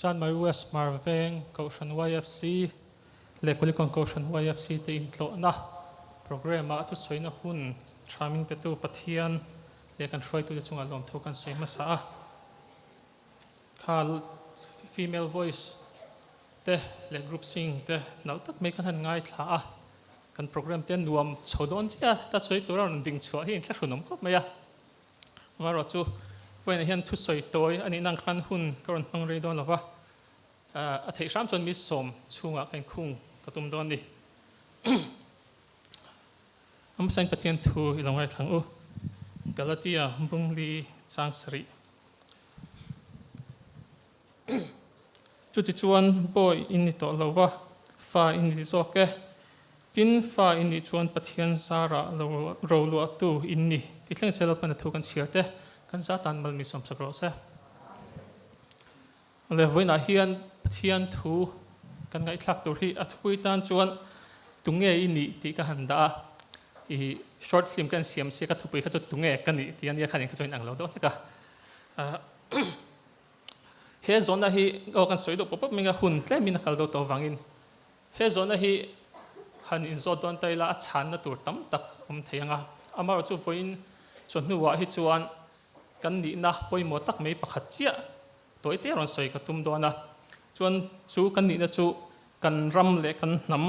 Chan Maruas Marveng Kaushan YFC le kulikon Kaushan YFC te intlo na program a tu soina hun tramin petu pathian le kan roi tu chunga lom tho kan soima sa khal female voice te le group sing te nau tak me kan han ngai thla a kan program ten nuam chodon chia ta soi tu ron ding chua hi thla hunom kop maya maro chu when hian thu soi toy ani nang khan hun karon hang re don lova a thei ram chon mi som chunga kan khung katum don ni am sang pathian thu ilongai thang u galatia bungli changsari chu ti chuan boy in ni to lova fa in ni zoke tin fa in ni chuan pathian sara ro lu tu in ni ti thleng sel pan thu kan chiate kan za tan mal mi som sakro se le voina hian pathian thu kan ngai thlak tur hi a thui tan chuan tunge in ni ti ka handa i short film kan siam se ka thupui kha chu tunge kan ni ti an ya khanin ka join ang lo do ka he zona hi o kan soi do pop minga hun tle min kal do to wangin he zona hi han in zo don taila a chan na tur tam tak theyanga amar chu voin chonnuwa hi chuan kan ni na poimo tak mei pakhat chia toy te ron soi ka tum do na chuan chu kan ni na chu kan ram le kan nam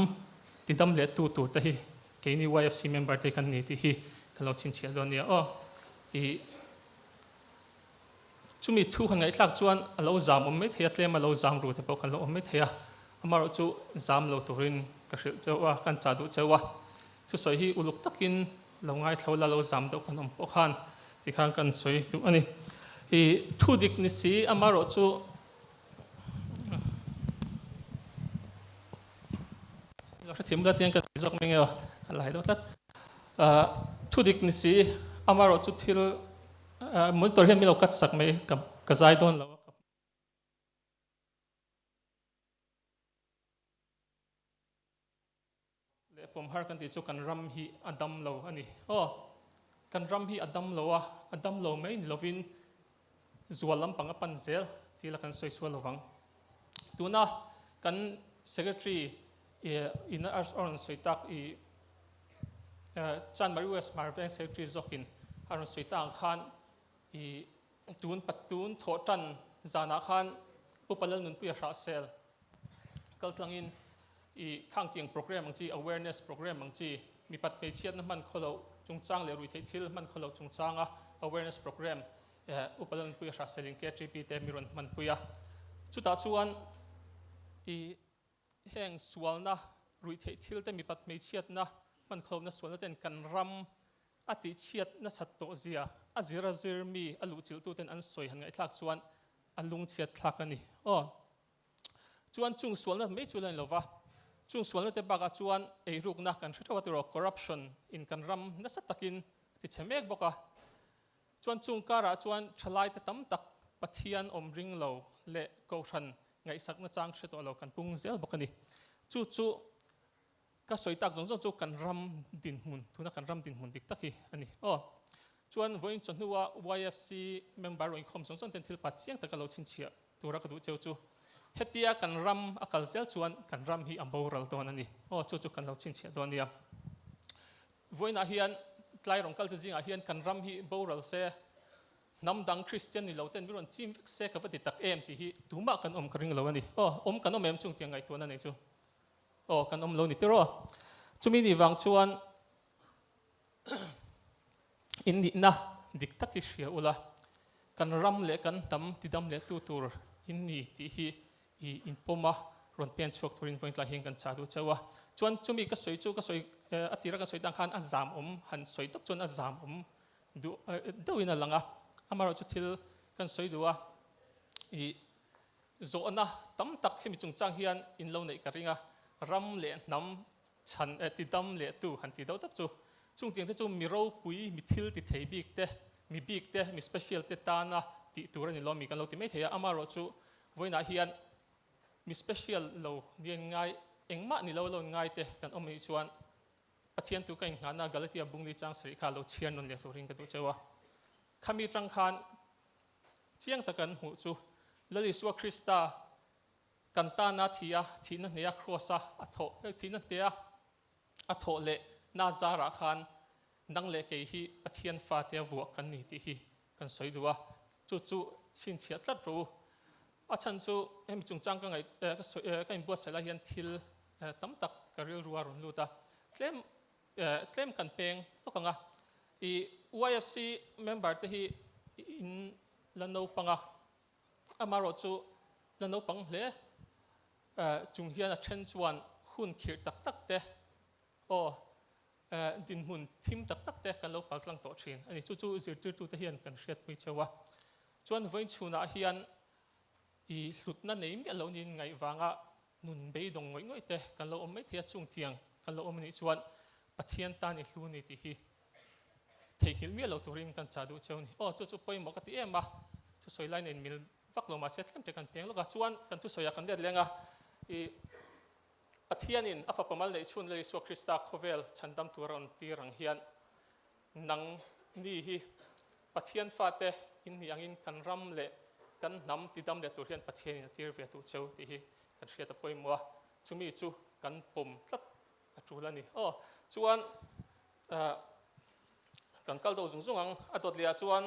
ti dam le tu te hi ke ni YFC member te kan ni ti hi kan lo chin chia do nia i chumi thu han ngai thlak chuan alo zam mai thea tlem alo zam ru te pok kan lo mai thea amaro chu zam lo turin ka hril chewa kan cha du chewa chu soi hi uluk takin lo ngai thlola lo zam do kan pokhan ti khang kan soi tu ani i thu dik ni si amaro chu lo thim la tiang ka jok menge lai do tat thu dik ni si amaro chu thil mun tor hian mi lo kat sak mai ka zai don lo le pom har kan ti chu kan ram hi adam lo ani kan ram hi adam lo mai ni lovin zualam panga panzel ti la kan soi sual lowang tuna kan secretary in ars on soitak i Chan Maruas Marveng secretary zokin aron soitak khan i tun patun thotan zana khan upalal nun pu ya sel kaltlangin i khangtiang program ang chi awareness program ang chi mi pat pe chiat na man kholo chungchang le rui thei thil man kholo chungchanga awareness program upalal nun pu ya selin ke gp te miron man pu ya chuta chuan i heng sualna rui thei thil te mi pat me chiat na man kholo na sualna ten kan ram ati chiat na satto zia azira zirmi alu chil tu ten an soi han ngai thlak chuan alung chiat thlak ani chuan chung sualna me chulan lova chung sualna te baga chuan ei ruk na kan thawat ro corruption in kan ram na satakin ti chemek boka chuan chung kara chuan thalai te tam tak pathian om ring lo le ko than ngai sak na chang hre to lo kan pung zel bokani chu ka soitak zong chu kan ram din mun thuna kan ram din mun dik taki ani chuan voin chonhuwa YFC member roin khom song ten thil pat chiang takalo chin chia tura ka du cheu chu hetia kan ram akal zel chuan kan ram hi amboral ton ani chu kan lo chin chia don nia voin a hian tlai rong kal te jing a hian kan ram hi boral se namdang Christian ni lo ten miron chim se ka vati tak em ti hi tuma kan om kring lo ani om kan om em chung tiang ngai ton ani chu kan om lo ni tero chumi ni wang chuan in ni na dik tak hria ula kan ram le kan tam ti dam le tu tur in ni ti hi i in poma ron pen chok turin point la hing kan cha du chawa chuan chumi ka soi atira ka soi dang khan azam han soi tok chon azam du do in alanga amaro chu thil kan soi duwa i zo na tam tak hemi chung chang hian in lo nei ka ringa ram le nam chan ti dam le tu han ti do tap chu chung tiang te chu mi ro pui mi thil ti thei bik te mi special te ta na ti turani lo mi kan lo ti mai theya amaro chu voina hian mi special lo nian ngai engma ni lo ngai te kan omi chuan pathian tu kan ngana galatia bungli chang sri kha lo chian non le turing ka du chewa khami tang khan chiang takan hu chu lali suwa krista kan ta na thi na nea crossa a tho thi na tea a tho le na zara khan nang le ke hi pathian fa te vu kan ni ti hi kan soi duwa chu chin chia tlat ro a chan chu em chung chang ka ngai ka in bo sela hian thil tam tak ka ril ruwa run luta claim kan peng to kanga I YFC member te hi in lano panga amaro chu lano pang hle chung hian a chen chuan hun khir tak te o din hun thim tak te kan lo paltlang to thin ani chu zirtir tu te hian kan hriat pui chewa chuan voin chuna hian I hlut na nei mi lo nin ngai wanga nun be dong ngoi te kan lo om mai thia chung tiang kan lo om ni chuan pathian ta ni hlu ni ti hi thei hil mi lo turin kan chadu cheuni chu poi mo ka ti ema chu soi line in mil vak lo ma se thlem te kan peng lo ka chuan kan tu soya kan det lenga I pathian in afa pamal nei chun le so krista khovel chandam turon tirang hian nang ni hi pathian fa te in yangin kan ram le kan nam tidam le tur hian pathian in tir ve tu cheu ti hi kan hriat a poi mo chumi chu kan pom tlat a chulani chuan kan kal do zung ang atot lia chuan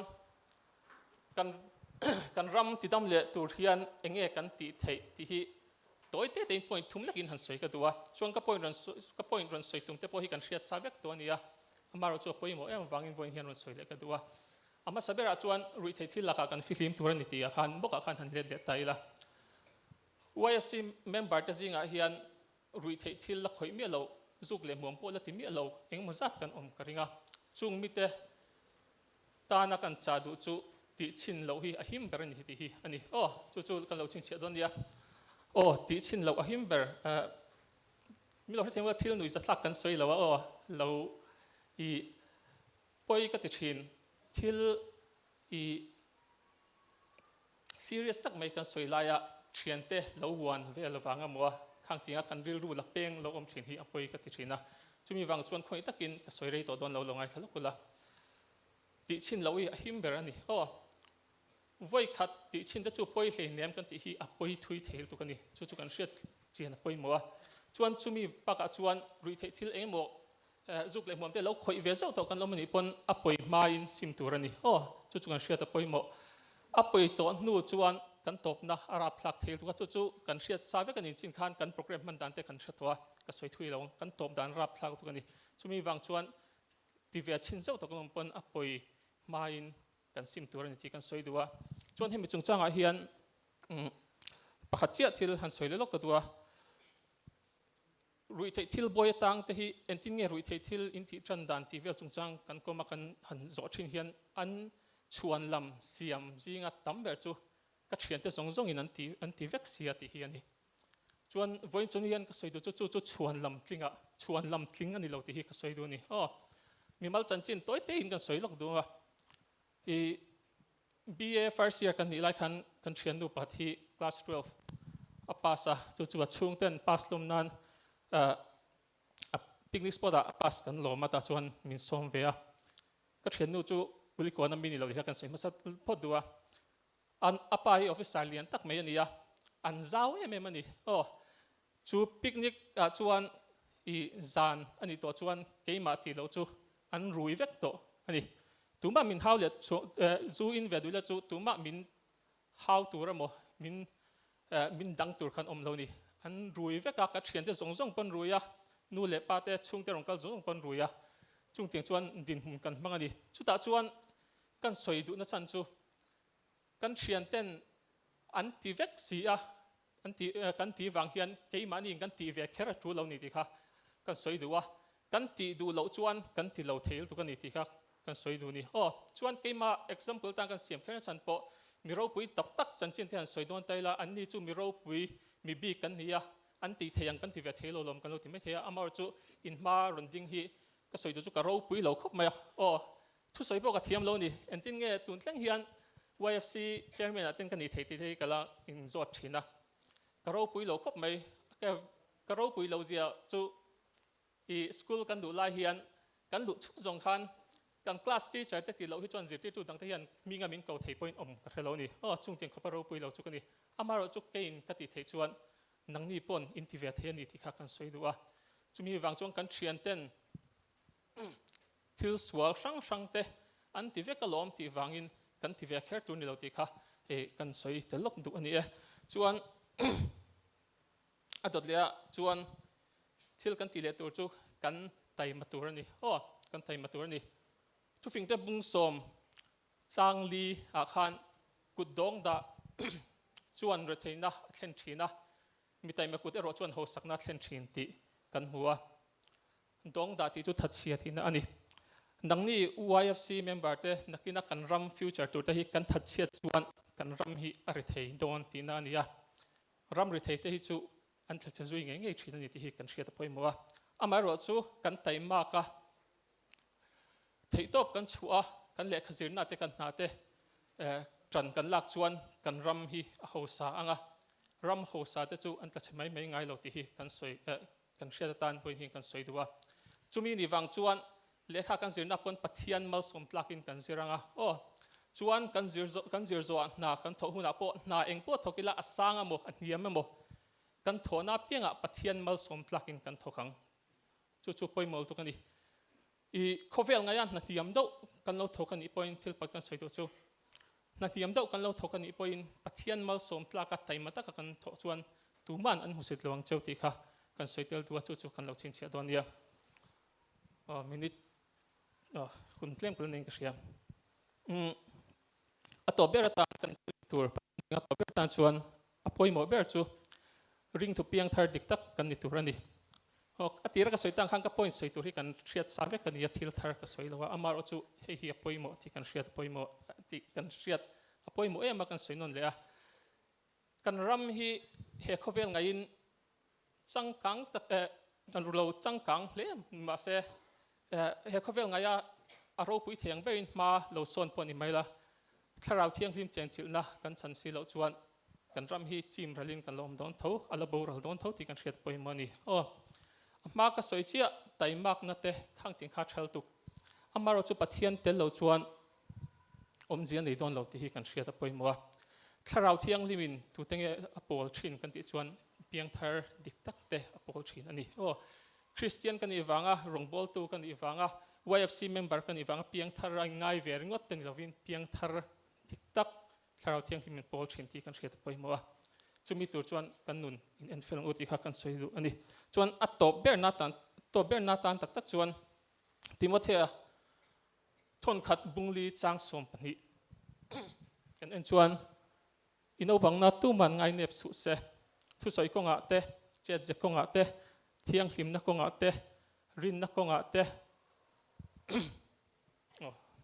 kan ram tidam le tur hian enge kan ti thei ti hi toy te tein point thum lakin han soi ka duwa chuan ka point ran soi tum te po hi kan hriat sa vek to ania amaro chu poi mo em wangin voin hian ran soi le ka duwa ama sabera chuan rui thei thil laka kan filim turan ni ti a khan boka khan han let taila YFC member te zinga hian rui thei thil la khoi mi lo zuk le mom po la ti mi lo eng mo zat kan om karinga chung mi te ta na kan cha du chu ti chin lo hi a him ber ni ti hi ani chu kan lo ching che don dia ti chin lo a him ber mi lo he thil nui za thlak kan soi lo lo I poi ka ti thin thil I serious tak mai kan soi la ya thian te lo wan ve lo wanga mo khang tinga kan ril ru la peng lo om thin hi a poi ka ti thina chumi wang chuan khoi takin ka soi rei to don lo ngai thalo kula ti chin lo I a him ber ani voi khat ti chin te chu poi hle nem kan ti hi a poi thui theil tu kani chu kan hriat chian a poi mo chuan chumi paka chuan rui thei thil emo zuk le mom te lo khoi ve zo to kan lo mani pon a poi main sim turani chu kan hriat a poi mo a poi to nu chuan kan top na ara phlak theil tu chu kan hriat sa ve kan in chin khan kan program man dan te kan hratwa ka soi thui lo kan top dan rap phlak tu kani chumi wang chuan ti ve chin zo to kan pon a poi main kan sim turani ti kan soi duwa chuan hemi chung changa hian pakhat chia thil han soi le lo ka duwa rui thei thil boy tang te hi entin nge rui thei thil in ti tran dan ti vel chung chang kan koma kan han zo thin hian an chuan lam siam zinga tam ber chu ka thian te zong in an ti vek sia ti hi ani chuan voin chun hian ka soi du chu chuan lam tling ani lo ti hi ka soi du ni mi mal chan chin toy te in kan soi lok du I BA first year kan ni lai kan thian du pat hi class 12 a pasa chu a chung ten pass lom nan a picnic spot a pass kan lo mata chuan min som ve a ka thian nu chu uli ko na mini lo hi kan soi masat pot duwa an apa hi officer lian tak mai ania an zau em ani chu picnic chuan I zan ani to chuan keima ti lo chu an rui vek to ani tuma min how le zu in ve du la chu tuma min how tur mo min dang tur khan om lo ni an rui veka ka thian te zong pon ruya nu le pa te chung te rong kal zong pon ruya chung tiang chuan din hum kan hmang ani chu ta chuan kan soi du na chan chu kan thian ten an ti vek si a kan ti wang hian keima ni kan ti ve khera tu lo ni ti kha kan soi duwa kan ti du lo chuan kan ti lo theil tu kan ni ti kha kan soi du ni chuan keima example tang kan siam khera san po mi ro pui tak tak chan chin te an soi don taila an ni chu mi ro pui mi bi kan nia an ti theyang kan ti ve thelo lom kan lo ti me thea amar chu in ma runding hi ka soi du chu ka ro pui lo khop mai thu soi po ka thiam lo ni entin nge tun tleng hian YFC chairman atin kan ni thei ti kala in zot thina ka ro pui lo khop mai ka ro pui lo zia chu I school kan du lai hian kan lu chu zong khan kan class teacher te ti lo hi chuan zir ti tu dang te hian mi nga min ko thei point om ka thelo ni chung tiang khapa ro pui lo chu kan ni amaro chu kein ka ti thei chuan nang ni pon in ti ve the ni ti kha kan soi du a chumi wang chuan kan thian ten thil sual sang te an ti ve ka lom ti wangin kan ti ve kher tu ni lo ti kha kan soi te lok du ani e chuan adot le chuan thil kan ti le tur chu kan tai matur ani kan tai matur ani chu fing te bung som chang li a khan kut dong da chuan re theina thlen thina mi tai ma kut ero chuan ho sakna thlen thin ti kan hua dong da ti chu that sia thina ani nang ni YFC member te nakina kan ram future tur te hi kan that sia chuan kan ram hi a re thei don ti na ania ram re thei te hi chu an thla chazui nge thina ni ti hi kan hriat poimawa amai ro chu kan tai ma ka thei top kan chua kan le khazir na te kan na te tran kan lak chuan kan ram hi a hosa anga ram hosa te chu an tla chmai mai ngai lo ti hi kan soi kan hriat tan poi hi kan soi duwa chumi ni wang chuan lekha kan zirna pon pathian mal som tlakin kan ziranga chuan kan zir zo na kan tho huna po na eng po thokila asanga mo aniam mo kan thona pianga pathian mal som tlakin kan thokang chu poimol to kani i khovel nga yan na tiam do kan lo thokani point thil pat kan soi do chu na tiam do kan lo thokani point pathian mal som tlaka taimata ka kan tho chuan tuman an husit lawang cheu ti kha kan soitel tu chu kan lo chin chia don ya minute hun tlem kan ning ka sia ato ber ta kan tur nga to ber tan chuan apoi mo ber chu ring to piang thar dik tak kan ni turani atira ka soitang khang ka point soi tur hi kan hriat sarve kan ya thil thar ka soi lawa amar chu hi apoi mo ti kan hriat apoi mo ti kan hriat apoi mo ema kan soinon le a kan ram hi he khovel ngain changkang tak kan rulo changkang le ma se he khovel ngaya aro pui thiang bein ma lo son poni maila tharau thiang hlim chen chil na kan chan si lo chuan kan ram hi chim ralin kan lom don tho ala bo ral don tho ti kan hriat poi mani ma ka soi chia tai mak na te khang ting kha thal tu amaro chu pathian tel lo chuan om jian nei don lo ti hi kan hriat poi mo tharau thiang limin tu tenge apol thin kan ti chuan piang thar dik tak te apol thin ani Christian kan iwanga rongbol tu kan iwanga YFC member kan iwanga piang thar ngai ver ngot ten lovin piang thar dik tak tharau thiang limin pol thin ti kan hriat poi mo chumi tur chuan kan nun in en fel uti kha kan soi du ani chuan a top ber na tan tak tak chuan Timothea thon khat bungli chang som pani kan en chuan ino bang na tu man ngai nep su se thu soi ko nga te che ko nga te thiang hlim na ko nga te rin na ko nga te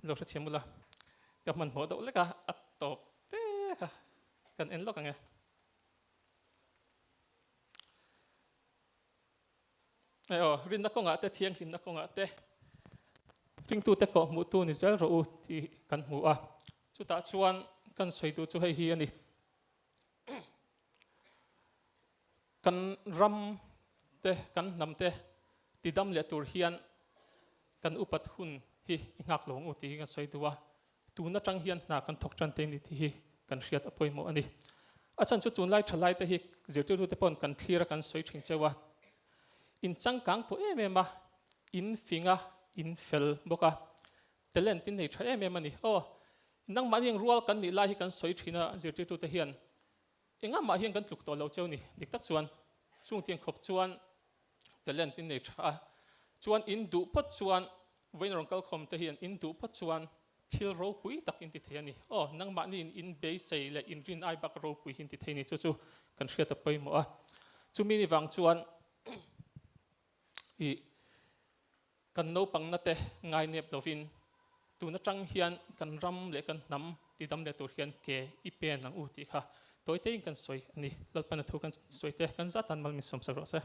lo sa thiamula ka man mo do le ka a top te ka kan en lo ka nge rin na ko nga te thiang hlim na ko nga te ring tu te ko mu tu ni zel ro u ti kan mu a chu ta chuan kan soi tu chu hei hi ani kan ram te kan nam te tidam le tur hian kan upat hun hi ingak lawng u ti kan soi tu a tu na tang hian na kan thok tran te ni ti hi kan hriat apoi mo ani achan chu tun lai thalai te hi zirtu tu te pon kan thlir kan soi thin chewa in changkang to ema in finga in fel boka telen tin nei tha ema ni nang maniang rual kan ni lai hi kan soi thina zirtu tu te hian enga ma hian kan tluk to lo cheu ni dik tak chuan chung tiang khop chuan telen tin nei tha chuan in du pot chuan vein rong kal khom te hian in du pot chuan thil ro pui tak in ti the ani nang ma ni in be sei le in rin ai bak ro pui hin ti the ni chu kan hriat a poi mo a chumi ni wang chuan i kan no pang na te ngai nep lovin tu na tang hian kan ram le kan nam ti dam le tur hian ke i pen nang u ti kha toy te kan soi ani lalpan thu kan soi te kan za tan mal mi som sa ro se